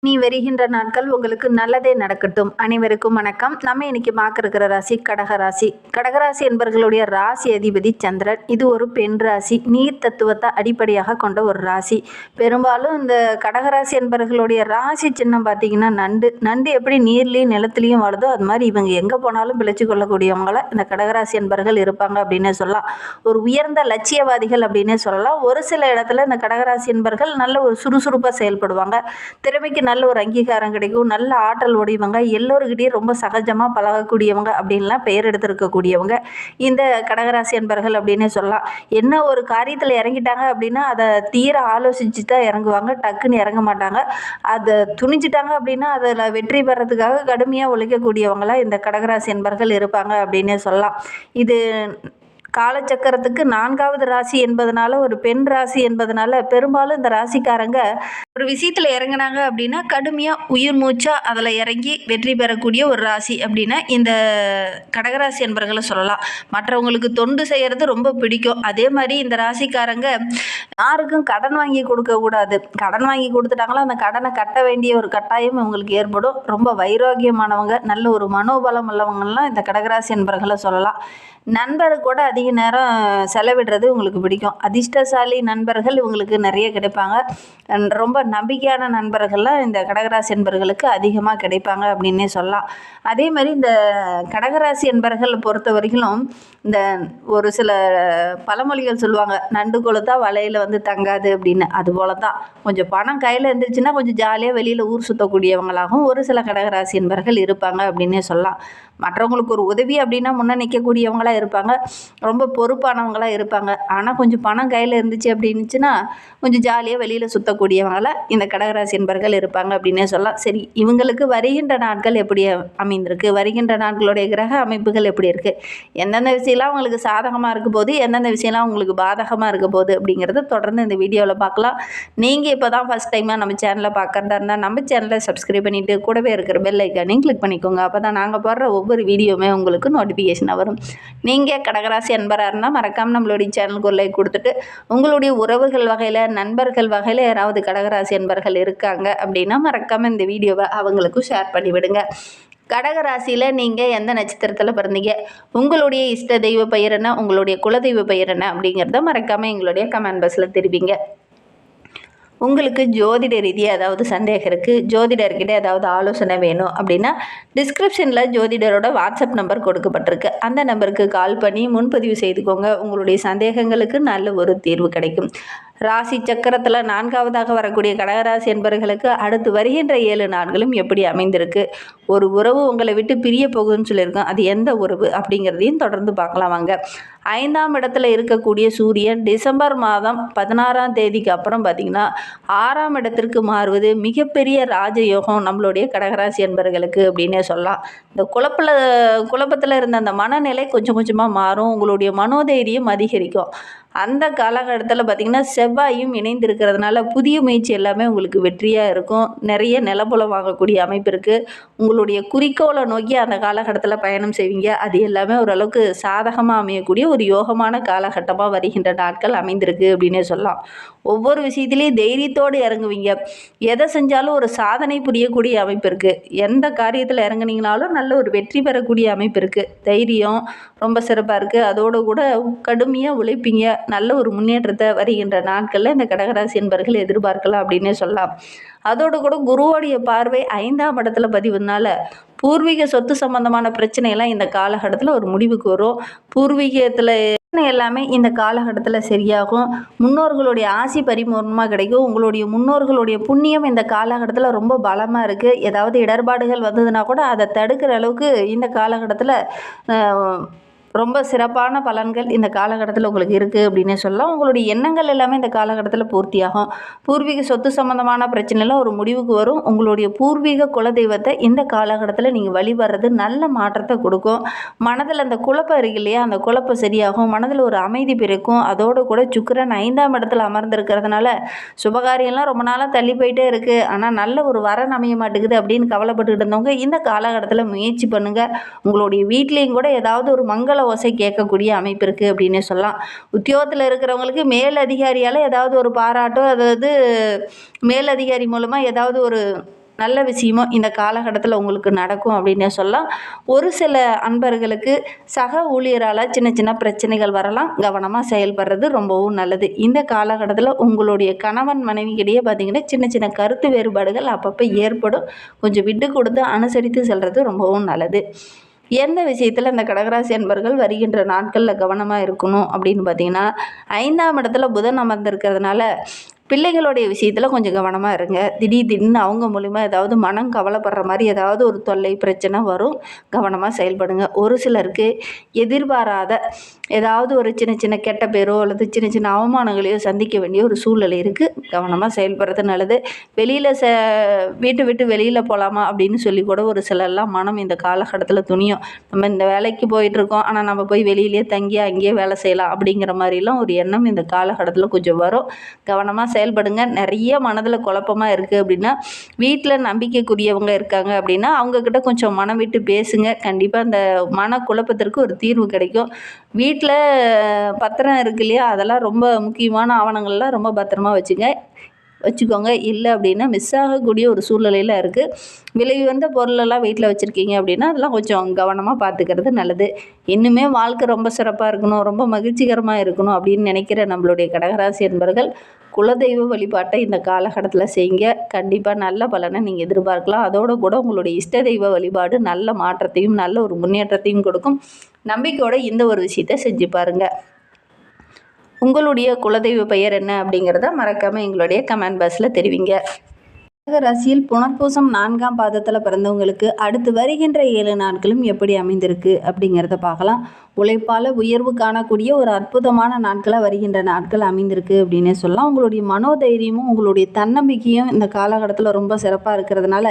நீ வருகின்ற நாட்கள் உங்களுக்கு நல்லதே நடக்கட்டும். அனைவருக்கும் வணக்கம். நம்ம இன்னைக்கு பார்க்க இருக்கிற ராசி கடகராசி. கடகராசி என்பவர்களுடைய ராசி அதிபதி சந்திரன். இது ஒரு பெண் ராசி. நீர் தத்துவத்தை அடிப்படையாக கொண்ட ஒரு ராசி. பெரும்பாலும் இந்த கடகராசி என்பவர்களுடைய ராசி சின்னம் பார்த்தீங்கன்னா நண்டு. நண்டு எப்படி நீர்லேயும் நிலத்துலையும் வாழுதோ அது மாதிரி இவங்க எங்கே போனாலும் பிழைச்சி கொள்ளக்கூடியவங்கள இந்த கடகராசி என்பவர்கள் இருப்பாங்க அப்படின்னு சொல்லலாம். ஒரு உயர்ந்த லட்சியவாதிகள் அப்படின்னு சொல்லலாம். ஒரு சில இடத்துல இந்த கடகராசி என்பவர்கள் நல்ல ஒரு சுறுசுறுப்பாக செயல்படுவாங்க. திறமைக்கு நல்ல ஒரு அங்கீகாரம் கிடைக்கும். நல்ல ஆற்றல் உடையவங்க, எல்லோருக்கிட்டையும் ரொம்ப சகஜமாக பழகக்கூடியவங்க அப்படின்லாம் பெயர் எடுத்திருக்கக்கூடியவங்க இந்த கடகராசி என்பர்கள் அப்படின்னு சொல்லலாம். என்ன ஒரு காரியத்தில் இறங்கிட்டாங்க அப்படின்னா அதை தீர ஆலோசித்து தான் இறங்குவாங்க. டக்குன்னு இறங்க மாட்டாங்க. அதை துணிஞ்சிட்டாங்க அப்படின்னா அதில் வெற்றி பெறதுக்காக கடுமையாக உழைக்கக்கூடியவங்களாம் இந்த கடகராசி என்பர்கள் இருப்பாங்க அப்படின்னு சொல்லலாம். இது காலச்சக்கரத்துக்கு 4வது ராசி என்பதனால, ஒரு பெண் ராசி என்பதனால பெரும்பாலும் இந்த ராசிக்காரங்க ஒரு விஷயத்தில் இறங்கினாங்க அப்படின்னா கடுமையாக உயிர் மூச்சாக அதில் இறங்கி வெற்றி பெறக்கூடிய ஒரு ராசி அப்படின்னா இந்த கடகராசி என்பர்களை சொல்லலாம். மற்றவங்களுக்கு தொண்டு செய்கிறது ரொம்ப பிடிக்கும். அதே மாதிரி இந்த ராசிக்காரங்க யாருக்கும் கடன் வாங்கி கொடுக்கக்கூடாது. கடன் வாங்கி கொடுத்துட்டாங்களா அந்த கடனை கட்ட வேண்டிய ஒரு கட்டாயம் இவங்களுக்கு ஏற்படும். ரொம்ப வைராகியமானவங்க, நல்ல ஒரு மனோபலம் உள்ளவங்கலாம் இந்த கடகராசி என்பர்களை சொல்லலாம். நண்பர் கூட அதிக நேரம் செலவிடுறது உங்களுக்கு பிடிக்கும். அதிர்ஷ்டசாலி நண்பர்கள் இவங்களுக்கு நிறைய கிடைப்பாங்க. ரொம்ப நம்பிக்கையான நண்பர்கள்லாம் இந்த கடகராசி என்பர்களுக்கு அதிகமாக கிடைப்பாங்க அப்படின்னே சொல்லலாம். அதே மாதிரி இந்த கடகராசி என்பர்கள் பொறுத்த வரைக்கும் இந்த ஒரு சில பழமொழிகள் சொல்லுவாங்க, நண்டு கொளுத்தா வலையில் தங்காது அப்படின்னு. அதுபோல தான் கொஞ்சம் பணம் கையில் இருந்துச்சுன்னா கொஞ்சம் ஜாலியாக வெளியில் ஊர் சுற்றக்கூடியவங்களாகவும் ஒரு சில கடகராசி என்பர்கள் இருப்பாங்க அப்படின்னே சொல்லலாம். மற்றவங்களுக்கு ஒரு உதவி அப்படின்னா முன்னே நிற்கக்கூடியவங்களாக இருப்பாங்க. ரொம்ப பொறுப்பானவங்களாக இருப்பாங்க. ஆனால் கொஞ்சம் பணம் கையில் இருந்துச்சு அப்படின்னுச்சுன்னா கொஞ்சம் ஜாலியாக வெளியில் சுற்றக்கூடியவங்களாக இந்த கடகராசி என்பர்கள் இருப்பாங்க அப்படின்னே சொல்லலாம். சரி, இவங்களுக்கு வருகின்ற நாட்கள் எப்படி அமைந்திருக்கு, வருகின்ற நாட்களுடைய கிரக அமைப்புகள் எப்படி இருக்குது, எந்தெந்த விஷயம்லாம் உங்களுக்கு சாதகமாக இருக்க போது, எந்தெந்த விஷயம்லாம் உங்களுக்கு பாதகமாக இருக்க போகுது அப்படிங்கிறத தொடர்ந்து இந்த வீடியோவில் பார்க்கலாம். நீங்கள் இப்போ தான் ஃபஸ்ட் டைமாக நம்ம சேனலில் பார்க்குறதா இருந்தால் நம்ம சேனலை சப்ஸ்கிரைப் பண்ணிவிட்டு கூடவே இருக்கிற பெல் ஐக்கானையும் கிளிக் பண்ணிக்கோங்க. அப்போ தான் நாங்கள் போடுற ஒவ்வொரு வீடியோவுமே உங்களுக்கு நோட்டிஃபிகேஷனாக வரும். நீங்கள் கடகராசி அன்பராக இருந்தால் மறக்காமல் நம்மளுடைய சேனலுக்கு ஒரு லைக் கொடுத்துட்டு, உங்களுடைய உறவுகள் வகையில் நண்பர்கள் வகையில் யாராவது கடகராசி அன்பர்கள் இருக்காங்க அப்படின்னா மறக்காமல் இந்த வீடியோவை அவங்களுக்கும் ஷேர் பண்ணிவிடுங்க. கடகராசியில் நீங்கள் எந்த நட்சத்திரத்தில் பிறந்தீங்க, உங்களுடைய இஷ்ட தெய்வ பெயர் என்ன, உங்களுடைய குலதெய்வ பெயர் என்ன அப்படிங்கிறத மறக்காமல் எங்களுடைய கமெண்ட் பாக்ஸில் தெரிவிங்க. உங்களுக்கு ஜோதிட ரீதியாக ஏதாவது சந்தேகம் இருக்குது, ஜோதிடர்கிட்ட ஏதாவது ஆலோசனை வேணும் அப்படின்னா டிஸ்கிரிப்ஷனில் ஜோதிடரோட வாட்ஸ்அப் நம்பர் கொடுக்கப்பட்டிருக்கு. அந்த நம்பருக்கு கால் பண்ணி முன்பதிவு செய்துக்கோங்க. உங்களுடைய சந்தேகங்களுக்கு நல்ல ஒரு தீர்வு கிடைக்கும். ராசி சக்கரத்தில் 4வதாக வரக்கூடிய கடகராசி என்பவர்களுக்கு அடுத்து வருகின்ற 7 நாட்களும் எப்படி அமைந்திருக்கு, ஒரு உறவு உங்களை விட்டு பிரிய போகுதுன்னு சொல்லியிருக்கோம். அது எந்த உறவு அப்படிங்கிறதையும் தொடர்ந்து பார்க்கலாம் வாங்க. 5ஆம் இடத்துல இருக்கக்கூடிய சூரியன் டிசம்பர் மாதம் 16ஆம் தேதிக்கு அப்புறம் பார்த்திங்கன்னா 6ஆம் இடத்திற்கு மாறுவது மிகப்பெரிய ராஜயோகம் நம்மளுடைய கடகராசி என்பவர்களுக்கு அப்படின்னே சொல்லலாம். இந்த குழப்பத்தில் இருந்த அந்த மனநிலை கொஞ்சம் கொஞ்சமாக மாறும். உங்களுடைய மனோதைரியம் அதிகரிக்கும். அந்த காலகட்டத்தில் பார்த்திங்கன்னா செவ்வாயும் இணைந்திருக்கிறதுனால புதிய முயற்சி எல்லாமே உங்களுக்கு வெற்றியாக இருக்கும். நிறைய நிலப்புலம் வாங்கக்கூடிய அமைப்பு இருக்குது. உங்களுடைய குறிக்கோளை நோக்கி அந்த காலகட்டத்தில் பயணம் செய்வீங்க. அது எல்லாமே ஓரளவுக்கு சாதகமாக அமையக்கூடிய ஒரு யோகமான காலகட்டமாக வருகின்ற நாட்கள் அமைந்திருக்கு அப்படின்னே சொல்லலாம். ஒவ்வொரு விஷயத்துலேயும் தைரியத்தோடு இறங்குவீங்க. எதை செஞ்சாலும் ஒரு சாதனை புரியக்கூடிய அமைப்பு இருக்குது. எந்த காரியத்தில் இறங்குனீங்கனாலும் நல்ல ஒரு வெற்றி பெறக்கூடிய அமைப்பு இருக்குது. தைரியம் ரொம்ப சிறப்பாக இருக்குது. அதோடு கூட கடுமையாக உழைப்பீங்க. நல்ல ஒரு முன்னேற்றத்தை வருகின்ற நாட்களில் இந்த கடகராசி என்பர்கள் எதிர்பார்க்கலாம் அப்படின்னே சொல்லலாம். அதோடு கூட குருவோடைய பார்வை 5ஆம் இடத்துல பதிவுனால பூர்வீக சொத்து சம்பந்தமான பிரச்சனையெல்லாம் இந்த காலகட்டத்தில் ஒரு முடிவுக்கு வரும். பூர்வீகத்தில் எல்லாமே இந்த காலகட்டத்தில் சரியாகும். முன்னோர்களுடைய ஆசி பரிபூர்ணமாக கிடைக்கும். உங்களுடைய முன்னோர்களுடைய புண்ணியம் இந்த காலகட்டத்தில் ரொம்ப பலமாக இருக்குது. ஏதாவது இடர்பாடுகள் வந்ததுன்னா கூட அதை தடுக்கிற அளவுக்கு இந்த காலகட்டத்தில் ரொம்ப சிறப்பான பலன்கள் இந்த காலகட்டத்தில் உங்களுக்கு இருக்குது அப்படின்னு சொல்லலாம். உங்களுடைய எண்ணங்கள் எல்லாமே இந்த காலகட்டத்தில் பூர்த்தியாகும். பூர்வீக சொத்து சம்மந்தமான பிரச்சனைலாம் ஒரு முடிவுக்கு வரும். உங்களுடைய பூர்வீக குலதெய்வத்தை இந்த காலகட்டத்தில் நீங்கள் வழிபடுறது நல்ல மாற்றத்தை கொடுக்கும். மனதில் அந்த குழப்பம் இருக்கு இல்லையா, அந்த குழப்பம் சரியாகும். மனதில் ஒரு அமைதி பிறக்கும். அதோடு கூட சுக்கிரன் 5ஆம் இடத்துல அமர்ந்திருக்கிறதுனால சுபகாரியம்லாம் ரொம்ப நாளாக தள்ளி போயிட்டே இருக்குது, ஆனால் நல்ல ஒரு வரன் அமைய மாட்டேங்குது அப்படின்னு கவலைப்பட்டுக்கிட்டு இருந்தவங்க இந்த காலகட்டத்தில் முயற்சி பண்ணுங்கள். உங்களுடைய வீட்லேயும் கூட ஏதாவது ஒரு மங்கள ஓசை கேட்கக்கூடிய அமைப்பு இருக்குது அப்படின்னு சொல்லலாம். உத்தியோகத்தில் இருக்கிறவங்களுக்கு மேல் அதிகாரியால் ஏதாவது ஒரு பாராட்டோ, அதாவது மேல் அதிகாரி மூலமாக ஏதாவது ஒரு நல்ல விஷயமும் இந்த காலகட்டத்தில் உங்களுக்கு நடக்கும் அப்படின்னே சொல்லலாம். ஒரு சில அன்பர்களுக்கு சக ஊழியரால் சின்ன சின்ன பிரச்சனைகள் வரலாம். கவனமாக செயல்படுறது ரொம்பவும் நல்லது. இந்த காலகட்டத்தில் உங்களுடைய கணவன் மனைவிக்கிடையே பார்த்திங்கன்னா சின்ன சின்ன கருத்து வேறுபாடுகள் அப்பப்போ ஏற்படும். கொஞ்சம் விட்டு கொடுத்து அனுசரித்து செல்வது ரொம்பவும் நல்லது. எந்த விஷயத்தில் இந்த கடகராசி அன்பர்கள் வருகின்ற நாட்களில் கவனமாக இருக்கணும் அப்படின்னு பார்த்தீங்கன்னா, 5ஆம் இடத்துல புதன் அமர்ந்திருக்கிறதுனால பிள்ளைகளுடைய விஷயத்தில் கொஞ்சம் கவனமாக இருங்க. திடீர்னு அவங்க மூலிமா ஏதாவது மனம் கவலைப்படுற மாதிரி ஏதாவது ஒரு தொல்லை பிரச்சனை வரும். கவனமாக செயல்படுங்க. ஒரு சிலருக்கு எதிர்பாராத ஏதாவது ஒரு சின்ன சின்ன கெட்ட பேரோ அல்லது சின்ன சின்ன அவமானங்களையோ சந்திக்க வேண்டிய ஒரு சூழ்நிலை இருக்குது. கவனமாக செயல்படுறது நல்லது. வெளியில் வீட்டை விட்டு வெளியில் போகலாமா அப்படின்னு சொல்லி கூட ஒரு சிலர்லாம் மனம் இந்த காலகட்டத்தில் துணியும். நம்ம இந்த வேலைக்கு போயிட்டுருக்கோம், ஆனால் நம்ம போய் வெளியிலேயே தங்கி அங்கேயே வேலை செய்யலாம் அப்படிங்கிற மாதிரிலாம் ஒரு எண்ணம் இந்த காலகட்டத்தில் கொஞ்சம் வரும். கவனமாக செயல்படுங்க. நிறைய மனதில் குழப்பமாக இருக்குது அப்படின்னா, வீட்டில் நம்பிக்கைக்குரியவங்க இருக்காங்க அப்படின்னா அவங்கக்கிட்ட கொஞ்சம் மனம் விட்டு பேசுங்க. கண்டிப்பாக அந்த மன குழப்பத்திற்கு ஒரு தீர்வு கிடைக்கும். வீட்டில் பத்திரம் இருக்கு இல்லையா, அதெல்லாம் ரொம்ப முக்கியமான ஆவணங்கள்லாம் ரொம்ப பத்திரமா வச்சுக்கோங்க. இல்லை அப்படின்னா மிஸ் ஆகக்கூடிய ஒரு சூழ்நிலையில் இருக்குது. விலை உயர்ந்த பொருளெல்லாம் வீட்டில் வச்சுருக்கீங்க அப்படின்னா அதெல்லாம் கொஞ்சம் கவனமாக பார்த்துக்கிறது நல்லது. இன்னுமே வாழ்க்கை ரொம்ப சிறப்பாக இருக்கணும், ரொம்ப மகிழ்ச்சிகரமாக இருக்கணும் அப்படின்னு நினைக்கிற நம்மளுடைய கடகராசி என்பர்கள் குலதெய்வ வழிபாட்டை இந்த காலகட்டத்தில் செய்யுங்க. கண்டிப்பாக நல்ல பலனை நீங்கள் எதிர்பார்க்கலாம். அதோடு கூட உங்களுடைய இஷ்ட தெய்வ வழிபாடு நல்ல மாற்றத்தையும் நல்ல ஒரு முன்னேற்றத்தையும் கொடுக்கும். நம்பிக்கையோட இந்த ஒரு விஷயத்தை செஞ்சு பாருங்கள். உங்களுடைய குலதெய்வ பெயர் என்ன அப்படிங்கிறத மறக்காமல் எங்களுடைய கமெண்ட் பாக்ஸில் தெரிவிங்க. ராசியில் புனர்பூசம் 4ஆம் பாதத்தில் பிறந்தவங்களுக்கு அடுத்து வருகின்ற 7 நாட்களும் எப்படி அமைந்திருக்கு அப்படிங்கிறத பார்க்கலாம். உழைப்பால் உயர்வு காணக்கூடிய ஒரு அற்புதமான நாட்களாக வருகின்ற நாட்கள் அமைந்திருக்கு அப்படின்னே சொல்லலாம். உங்களுடைய மனோதைரியமும் உங்களுடைய தன்னம்பிக்கையும் இந்த காலகட்டத்தில் ரொம்ப சிறப்பாக இருக்கிறதுனால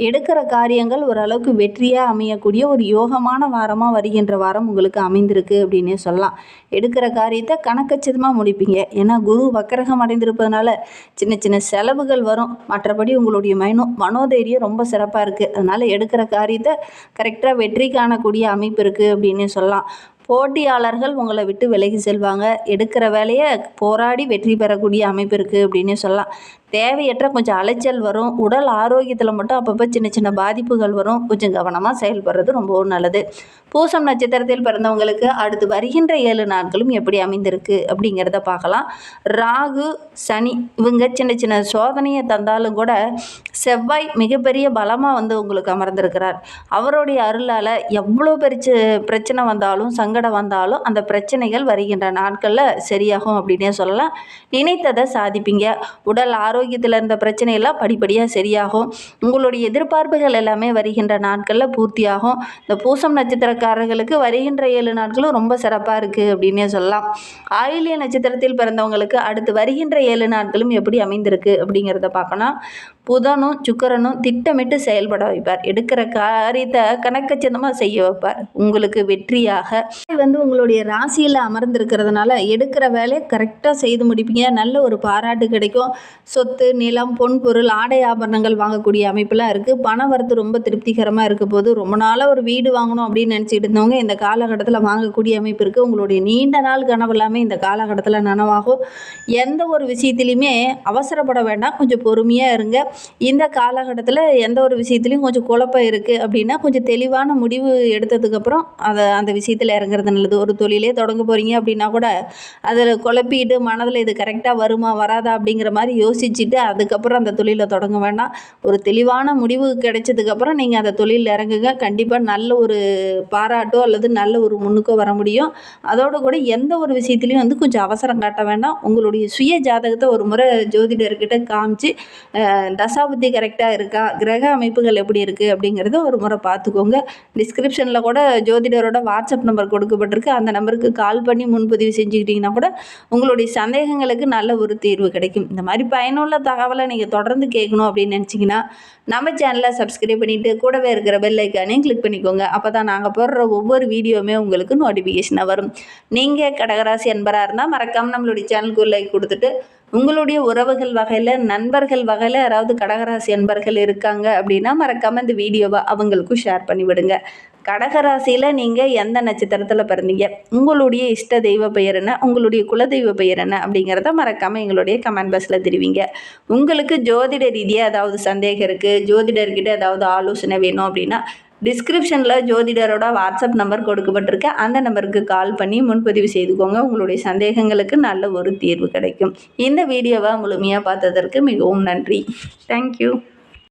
எடுக்கிற காரியங்கள் ஓரளவுக்கு வெற்றியாக அமையக்கூடிய ஒரு யோகமான வாரமாக வருகின்ற வாரம் உங்களுக்கு அமைந்திருக்கு அப்படின்னே சொல்லலாம். எடுக்கிற காரியத்தை கணக்கச்சிதமாக முடிப்பீங்க. ஏன்னா குரு வக்கரகம் அடைந்திருப்பதனால சின்ன சின்ன செலவுகள் வரும். மற்றபடி உங்களுடைய மனோதைரியம் ரொம்ப சிறப்பாக இருக்குது. அதனால் எடுக்கிற காரியத்தை கரெக்டாக வெற்றி காணக்கூடிய அமைப்பு இருக்குது அப்படின்னு சொல்லலாம். போட்டியாளர்கள் உங்களை விட்டு விலகி செல்வாங்க. எடுக்கிற வேலையை போராடி வெற்றி பெறக்கூடிய அமைப்பு இருக்குது அப்படின்னு சொல்லலாம். தேவையற்ற கொஞ்சம் அலைச்சல் வரும். உடல் ஆரோக்கியத்தில் மட்டும் அப்பப்போ சின்ன சின்ன பாதிப்புகள் வரும். கொஞ்சம் கவனமாக செயல்படுறது ரொம்பவும் நல்லது. பூசம் நட்சத்திரத்தில் பிறந்தவங்களுக்கு அடுத்து வருகின்ற 7 நாட்களும் எப்படி அமைந்திருக்கு அப்படிங்கிறத பார்க்கலாம். ராகு சனி இவங்க சின்ன சின்ன சோதனையை தந்தாலும் கூட செவ்வாய் மிகப்பெரிய பலமாக உங்களுக்கு அமர்ந்திருக்கிறார். அவருடைய அருளால் எவ்வளோ பிரச்சனை வந்தாலும் சங்கடம் வந்தாலும் அந்த பிரச்சனைகள் வருகின்ற நாட்களில் சரியாகும் அப்படின்னே சொல்லலாம். நினைத்ததை சாதிப்பீங்க. உடல் ஆரோக்கியத்தில் இருந்த பிரச்சனையெல்லாம் படிப்படியாக சரியாகும். உங்களுடைய எதிர்பார்ப்புகள் எல்லாமே வருகின்ற நாட்களில் பூர்த்தியாகும். இந்த பூசம் நட்சத்திரக்காரர்களுக்கு வருகின்ற 7 நாட்களும் ரொம்ப சிறப்பாக இருக்குது அப்படின்னே சொல்லலாம். ஆயில்ய நட்சத்திரத்தில் பிறந்தவங்களுக்கு அடுத்து வருகின்ற 7 நாட்களும் எப்படி அமைந்திருக்கு அப்படிங்கிறத பார்க்கணும். புதனும் சுக்கிரனும் திட்டமிட்டு செயல்பட வைப்பார். எடுக்கிற காரியத்தை கணக்கச்சிதமாக செய்ய வைப்பார். உங்களுக்கு வெற்றியாக உங்களுடைய ராசியில் அமர்ந்திருக்கிறதுனால எடுக்கிற வேலையை கரெக்டாக செய்து முடிப்பீங்க. நல்ல ஒரு பாராட்டு கிடைக்கும். சொத்து, நிலம், பொன் பொருள், ஆடை ஆபரணங்கள் வாங்கக்கூடிய அமைப்பெல்லாம் இருக்குது. பண வரத்து ரொம்ப திருப்திகரமாக இருக்க போது ரொம்ப நாளாக ஒரு வீடு வாங்கணும் அப்படின்னு நினச்சிட்டு இருந்தவங்க இந்த காலகட்டத்தில் வாங்கக்கூடிய அமைப்பு இருக்குது. உங்களுடைய நீண்ட நாள் கனவு எல்லாமே இந்த காலகட்டத்தில் நனவாகும். எந்த ஒரு விஷயத்துலையுமே அவசரப்பட வேண்டாம். கொஞ்சம் பொறுமையாக இருங்க. இந்த காலகட்டத்தில் எந்த ஒரு விஷயத்துலையும் கொஞ்சம் குழப்பம் இருக்குது அப்படின்னா கொஞ்சம் தெளிவான முடிவு எடுத்ததுக்கப்புறம் அந்த விஷயத்தில் இறங்குறது நல்லது. ஒரு தொழிலே தொடங்க போகிறீங்க அப்படின்னா கூட அதில் குழப்பிட்டு மனதில் இது கரெக்டாக வருமா வராதா அப்படிங்கிற மாதிரி யோசிச்சுட்டு அதுக்கப்புறம் அந்த தொழிலை தொடங்க வேண்டாம். ஒரு தெளிவான முடிவு கிடைச்சதுக்கப்புறம் நீங்கள் அந்த தொழிலில் இறங்குங்க. கண்டிப்பாக நல்ல ஒரு பாராட்டோ அல்லது நல்ல ஒரு முன்னுக்கோ வர முடியும். அதோடு கூட எந்த ஒரு விஷயத்துலையும் கொஞ்சம் அவசரம் காட்ட வேண்டாம். உங்களுடைய சுய ஜாதகத்தை ஒரு முறை ஜோதிடர்கிட்ட காமிச்சு தசாபுத்தி கரெக்டாக இருக்கா, கிரக அமைப்புகள் எப்படி இருக்குது அப்படிங்கிறத ஒரு முறை பார்த்துக்கோங்க. டிஸ்கிரிப்ஷனில் கூட ஜோதிடரோட வாட்ஸ்அப் நம்பர் கொடுக்கப்பட்டிருக்கு. அந்த நம்பருக்கு கால் பண்ணி முன்பதிவு செஞ்சுக்கிட்டிங்கன்னா கூட உங்களுடைய சந்தேகங்களுக்கு நல்ல ஒரு தீர்வு கிடைக்கும். இந்த மாதிரி பயனுள்ள தகவலை நீங்கள் தொடர்ந்து கேட்கணும் அப்படின்னு நினச்சிங்கன்னா நம்ம சேனலை சப்ஸ்கிரைப் பண்ணிவிட்டு கூடவே இருக்கிற பெல் ஐக்கானையும் கிளிக் பண்ணிக்கோங்க. அப்போ தான் நாங்கள் போடுற ஒவ்வொரு வீடியோவுமே உங்களுக்கு நோட்டிஃபிகேஷனாக வரும். நீங்கள் கடகராசி அன்பராக இருந்தால் மறக்காமல் நம்மளுடைய சேனலுக்கு லைக் கொடுத்துட்டு உங்களுடைய உறவுகள் வகையில், நண்பர்கள் வகையில் யாராவது கடகராசி அன்பர்கள் இருக்காங்க அப்படின்னா மறக்காமல் இந்த வீடியோவை அவங்களுக்கும் ஷேர் பண்ணிவிடுங்க. கடகராசியில் நீங்கள் எந்த நட்சத்திரத்தில் பிறந்தீங்க, உங்களுடைய இஷ்ட தெய்வ பெயர் என்ன, உங்களுடைய குலதெய்வ பெயர் என்ன அப்படிங்கிறத மறக்காமல் எங்களுடைய கமெண்ட் பாக்ஸில் தெரிவிங்க. உங்களுக்கு ஜோதிட ரீதியாக ஏதாவது சந்தேகம் இருக்குது, ஜோதிடர்கிட்ட ஏதாவது ஆலோசனை வேணும் அப்படின்னா டிஸ்கிரிப்ஷனில் ஜோதிடரோட வாட்ஸ்அப் நம்பர் கொடுக்கப்பட்டிருக்கு. அந்த நம்பருக்கு கால் பண்ணி முன்பதிவு செய்துக்கோங்க. உங்களுடைய சந்தேகங்களுக்கு நல்ல ஒரு தீர்வு கிடைக்கும். இந்த வீடியோவை முழுமையாக பார்த்ததற்கு மிகவும் நன்றி. தேங்க்யூ.